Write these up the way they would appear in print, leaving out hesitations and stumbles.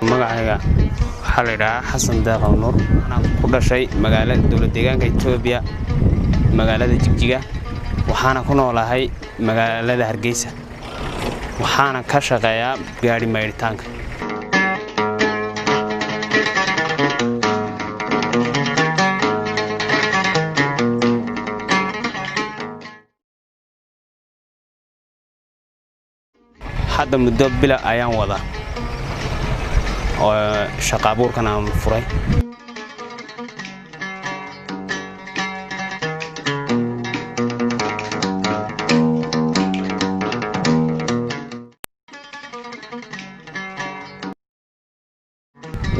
magacayga waxa la yiraahdaa Xasan Daaqow Nuur waxaan ku dhashay magaalada dawlad deegaanka Itoobiya magaalada Jigjiga waxaana ku noolahay magaalada Hargeysa waxaana ka shaqeeyaa Gaadhi Maydhista hadda muddo bila ayaan wada oo shaqo abuurkan aan furay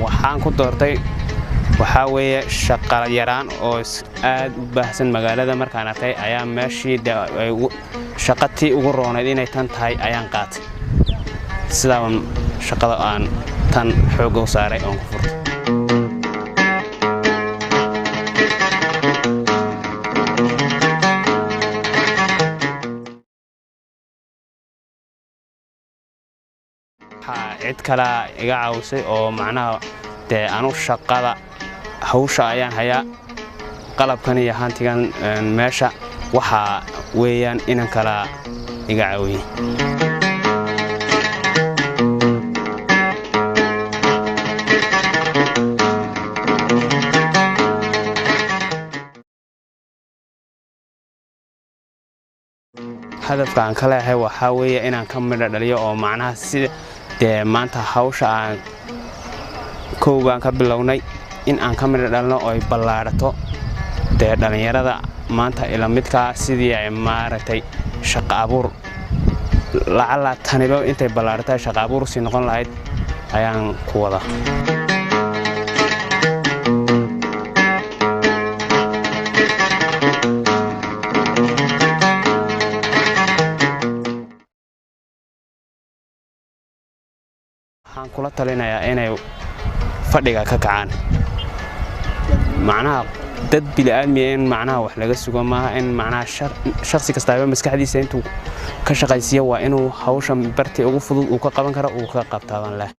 waxaan ku doortay waxa weeye shaqo yaraan oo aad u baahsan magaalada markaan arkay ayaa meeshii shaqatii ugu roonayd inay tan tahay ayaan qaatay sidaan shaqada aan tan xoog u saaray oo ku furtay cid kale iga caawisay oo macnaha aanu shaqada hawsha ayaan hayaa qalabkan iyo hantigan meesha waxa weeyaan inaan kala iga caawiyo hadafka aan kala yahay waxa weeye inaan ka midho dhaliyo oo macnaha sida maanta hawsha aan kooban ka bilownay in aan ka midho dhalno oo ay ballaarato dhalinyarada maanta ila midka sidii ay maaragtay shaqo abuur lacala taniba intay ballaartay shaqo abuur si noqon lahayd ayaan ku wada waxaan kula talinayaa inay fadhiga ka kacaan macnaha dad bilaaadmiye in macnaha wax laga sugo maaha in macnaha shakhsi kasta maskaxdiisa intuu ka shaqaysiyo waa inuu hawsha bartii ugu fudud uu ka qaban karo uu ka qabtaadan leh